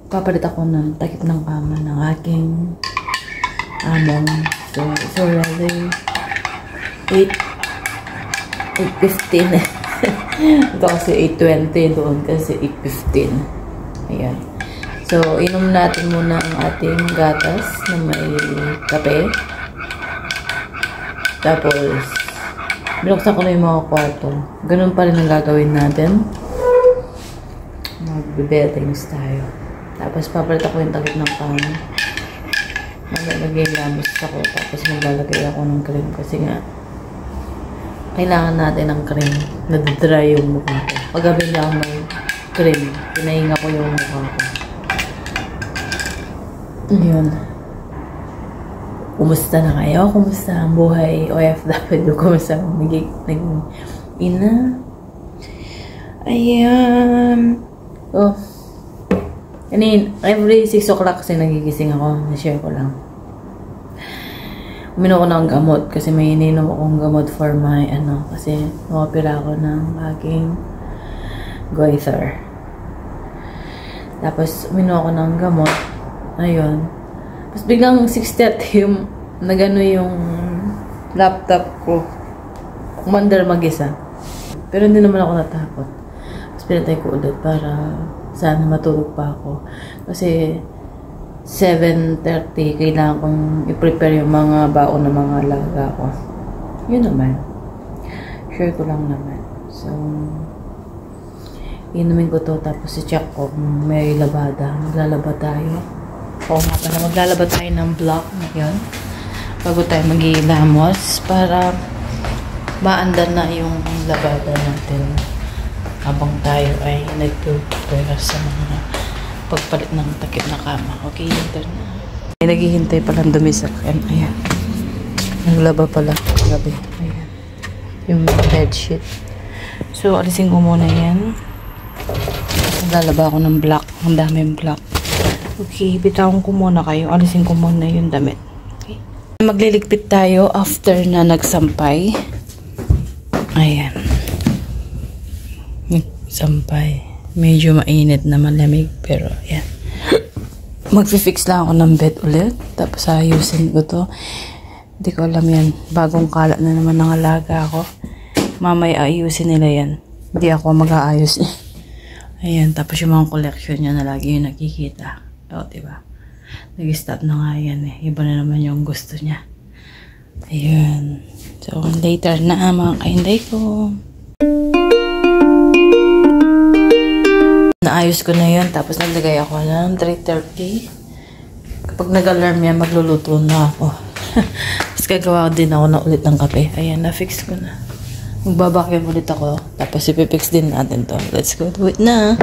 papalit ako ng takip ng kama ng aking among. So, it's already 8:15. Ito kasi 8:20, doon kasi 8:15. Ayan. So, inom natin muna ang ating gatas na may kape. Tapos, binuksan ko na yung mga kwarto. Ganun pa rin ang gagawin natin. Magbe-beddings tayo. Tapos, papalit ako yung takip ng kama. Mag-gamos ako. Tapos, maglalagay ako ng cream. Kasi nga, kailangan natin ng cream. Nadadry yung mukha ko. Paggabi na ako ng cream, pinahinga ko yung mukha ko. Yun. Kumusta na kayo? Kumusta ang buhay OFW? Kumusta ang naging ina? Ayan. Oh. Every 6 o'clock kasi nagigising ako. Na-share ko lang. Uminom ko ng gamot kasi may ininom akong gamot for my kasi nakapira ako ng aking goiter. Tapos uminom ako ng gamot. Ayun. Tapos biglang 6:30 yung nagano yung laptop ko. Kumandar mag-isa. Pero hindi naman ako natakot. Tapos pinatay ko ulit para sana matulog pa ako. Kasi 7:30, kailangan kong i-prepare yung mga baon ng mga alaga ko. Yun naman. Share ko lang naman. So, inumin ko to, tapos i-check ko kung may labada. Maglalaba tayo. Oo nga pala, maglalaba tayo ng block ngayon. Bago tayo mag-ilamos para maandar na yung labada natin habang tayo ay nag-prepare sa mga pagpalit ng takip na kama. Okay, enter na. May naghihintay palang dumi sa akin. Ayan. Naglaba pala gabi. Ayan. Yung bedsheet. So, alisin ko muna yan. Naglalaba ako ng black. Ang daming black. Okay, bitawan ko muna kayo. Alisin ko muna yung damit. Okay. Magliligpit tayo after na nagsampay. Ayan. Nagsampay. Medyo mainit na malamig, pero yan. Magfi-fix lang ako ng bed ulit. Tapos ayusin ko to. Hindi ko alam yan. Bagong kalat na naman ng alaga ako. Mamaya ayusin nila yan. Hindi ako mag-aayos. Ayan. Tapos yung mga collection niya na lagi yung nakikita. O, diba? Nag-stop na nga yan eh. Iba na naman yung gusto niya. Ayan. So, later na mga kainday ko. Naayos ko na yun. Tapos naglagay ako ng 3:30. Kapag nag-alarm yan, magluluto na ako. Tapos gagawa din ako na ulit ng kape. Ayan, na-fix ko na. Magbabacuum ulit ako. Tapos ipipix din natin to. Let's go do it na.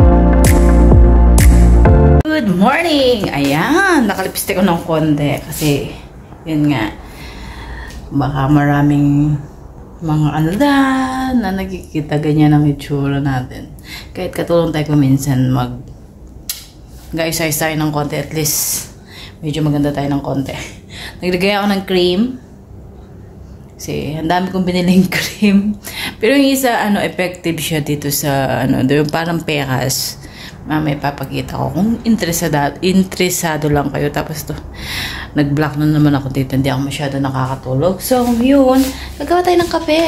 Good morning! Ayan, nakalipstick ko ng konti. Kasi, yun nga. Baka maraming mga na nakikita ganyan ang itsura natin. Kahit katulong tayo kung minsan mag-exercise tayo ng konti, at least medyo maganda tayo ng konti. Naglagay ako ng cream. Kasi ang dami kong biniling cream. Pero yung isa, effective siya dito sa, yung parang pekas. Mamaya papakita ko kung interesado lang kayo. Tapos to, nag-block na naman ako dito. Hindi ako masyado nakakatulog. So, yun. Gagawa tayo ng kape.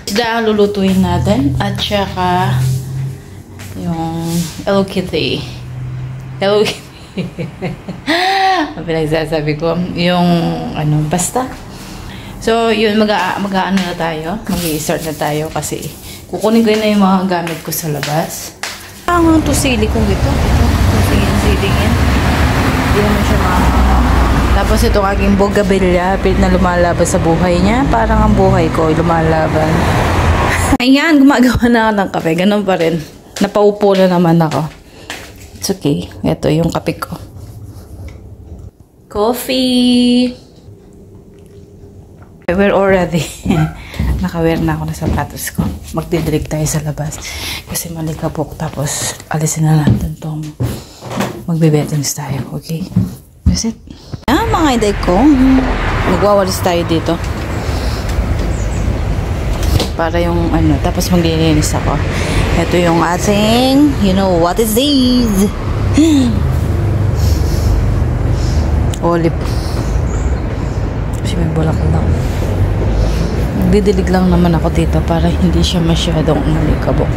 Isda ang lulutuin natin. At saka, yung Hello Kitty. Hello Kitty. Ang pinagsasabi ko. Yung, basta. So, yun. Mag-aano na tayo. Mag-i-start na tayo. Kasi, kukunin ko na yung mga gamit ko sa labas. Ang tusili kong ito. Tusiling yan. Hindi naman siya Tapos itong aking bougainvillea, na lumalaban sa buhay niya. Parang ang buhay ko, lumalaban. Ayan, gumagawa na ako ng kape. Ganun pa rin. Napaupo na naman ako. It's okay. Ito yung kape ko. Coffee! We're already. Nakawear na ako na sapatos ko. Magdidilig tayo sa labas. Kasi malikabok. Tapos, alisin na natin itong magbe-bettings tayo. Okay? That's it. Mga inday ko. Magwawalis tayo dito. Para yung tapos maglilinis ako. Ito yung ating, you know what is this? Olive. Kasi may bulaklak. Nagdidilig lang naman ako dito para hindi siya masyadong malikabok.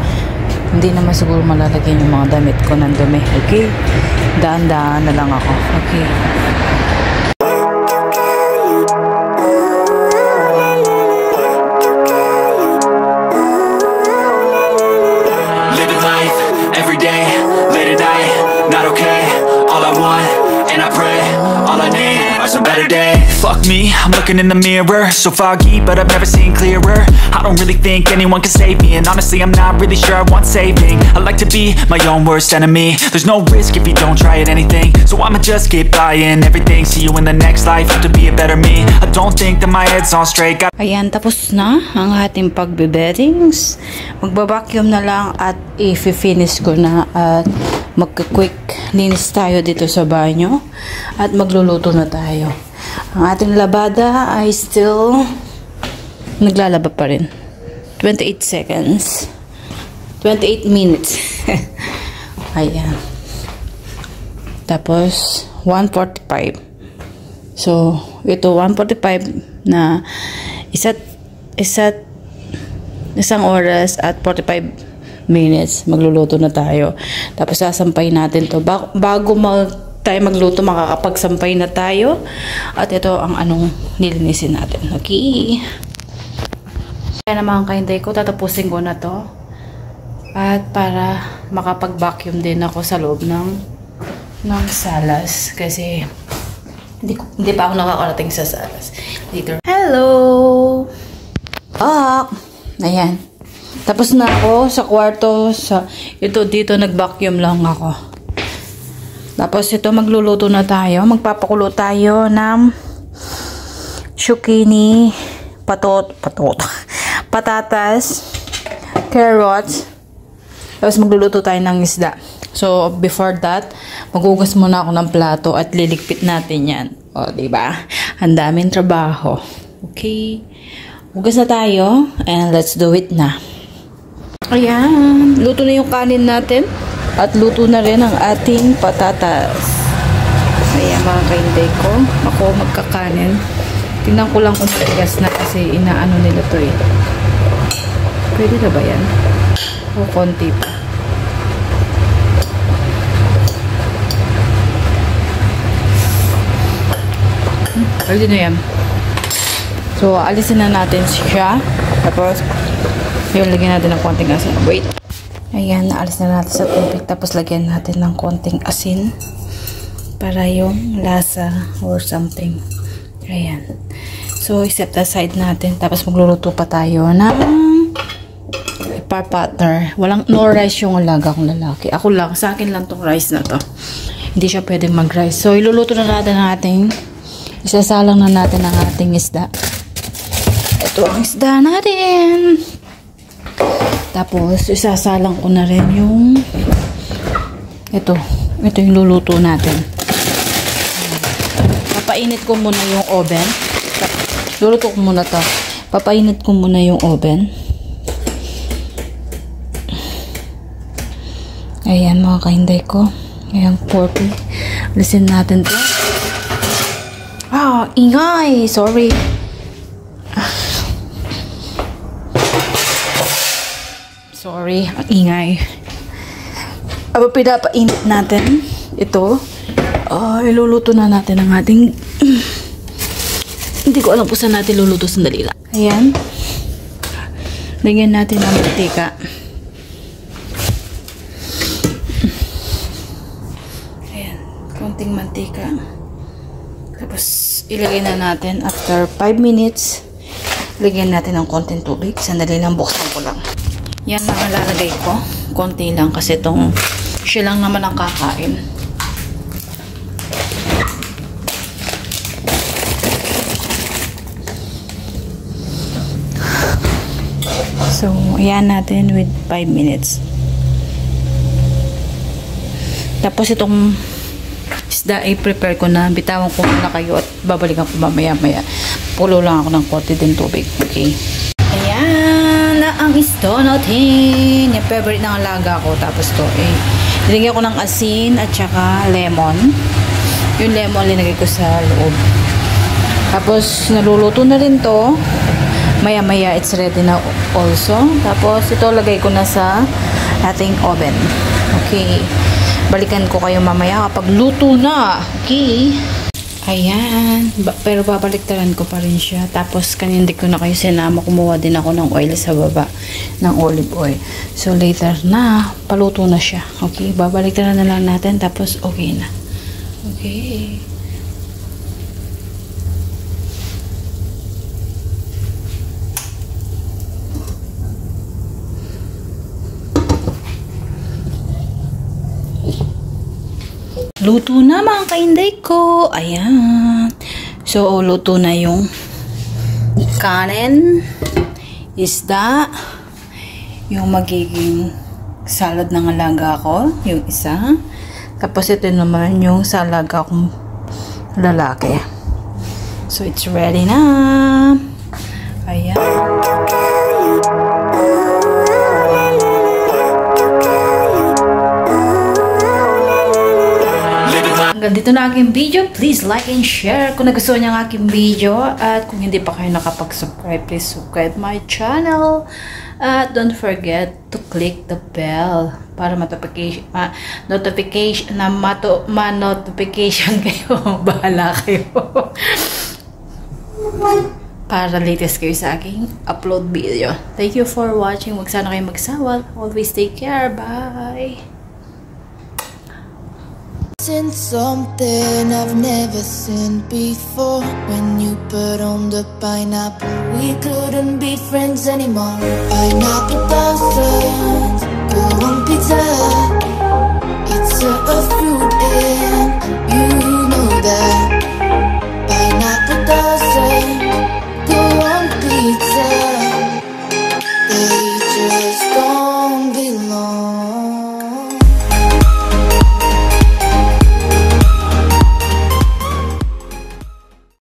Hindi naman siguro malalagyan yung mga damit ko ng dumi. Okay? Daan-daan na lang ako. Okay. Living life, every day, late at night, not okay. All I want, and I pray, all I need are some better days. Fuck me, I'm looking in the mirror, so foggy, but I've never seen clearer. I don't really think anyone can save me, and honestly I'm not really sure I want saving. I like to be my own worst enemy. There's no risk if you don't try at anything, so I'ma just keep buying everything. See you in the next life, have to be a better me. I don't think that my head's on straight. Ayan, tapos na ang ating pagbe-beddings. Magbabacuum na lang at i-finish ko na at magka-quick linis tayo dito sa banyo at magluluto na tayo. Ang ating labada ay still naglalaba pa rin. 28 seconds. 28 minutes. Ayan. Tapos 1:45. So, ito 1:45 na isang oras at 45 minutes magluluto na tayo. Tapos sasampay natin to bago tayo magluto, makakapagsampay na tayo. At ito ang anong nilinisin natin. Okay. Kaya naman kainday ko, tatapusin ko na to. At para makapag-vacuum din ako sa loob ng salas. Kasi hindi pa ako nakakarating sa salas. Later. Hello! Ayan. Tapos na ako sa kwarto. Ito dito nag-vacuum lang ako. Tapos ito magluluto na tayo. Magpapakulo tayo ng zucchini, patatas, carrots. Tapos magluluto tayo ng isda. So before that, maghugas muna ako ng plato at liligpit natin yan. O, diba? Ang daming trabaho. Okay. Hugas na tayo and let's do it na. Ayan. Luto na yung kanin natin. At luto na rin ang ating patatas. Ayan mga kainday ko. Ako magkakanin. Tingnan ko lang kung patigas na kasi inaano nila to eh. Pwede na ba yan? O konti pa. Pwede na yan. So alisin na natin siya. Tapos yun, lagyan natin ng konting asin. Wait. Ayan, naalis na natin sa tubig. Tapos lagyan natin ng konting asin para yung lasa or something. Ayan. So, i-set aside natin. Tapos magluluto pa tayo ng partner. No rice yung alaga kong lalaki. Ako lang. Sa akin lang tong rice na to. Hindi siya pwedeng mag-rice. So, iluluto na natin ang ating isasalang na natin ang ating isda. Ito ang isda natin. Tapos, isasalang ko na rin yung ito yung luluto natin. Papainit ko muna yung oven. Luluto ko muna to. Papainit ko muna yung oven. Ayan mga kahinday ko. Ayan, porky. Alisin natin to. Ingay! Sorry. Sorry, ang ingay. Aba, pinapainit natin ito. Iluluto na natin ang ating hindi ko alam kung saan natin luluto, sandali lang. Ayan. Lagyan natin ng mantika. Ayan, konting mantika. Tapos ilagay na natin after 5 minutes. Lagyan natin ng konting tubig. Sandali lang, buksan ko lang. Yan na ang lalagay ko. Konti lang kasi siya lang naman ang kakain. So, ayan natin with 5 minutes. Tapos itong isda ay prepare ko na. Bitawan ko muna kayo at babalikan ko mamaya-maya. Pulo lang ako ng konti din tubig. Okay. Ayan na ang isda natin. Yung favorite ng alaga ko. Tapos to nilagyan ko ng asin at saka lemon. Yung lemon, linagay ko sa loob. Tapos, naluluto na rin to. Maya-maya, it's ready na also. Tapos, ito lagay ko na sa ating oven. Okay. Balikan ko kayo mamaya kapag luto na. Okay. Ayan. Pero babaliktaran ko pa rin siya. Tapos, kanina hindi ko na kayo sinama. Kumuha din ako ng oil sa baba. Ng olive oil. So, later na, paluto na siya. Okay. Babaliktaran na lang natin. Tapos, okay na. Okay. Luto na mga kainday ko. Ayan. So, luto na yung kanin, isda, yung magiging salad ng alaga ko, yung isa. Tapos, ito naman yung salaga kong lalaki. So, it's ready na. Ayan. Hanggang dito na aking video. Please like and share kung nagustuhan niyo ang aking video. At kung hindi pa kayo nakapag-subscribe, please subscribe my channel. At don't forget to click the bell para ma-notification kayo. Bahala kayo. Para latest kayo sa aking upload video. Thank you for watching. Huwag sana kayo magsawa. Always take care. Bye! Seen something I've never seen before. When you put on the pineapple, we couldn't be friends anymore. Pineapple blossoms, go on pizza. It's a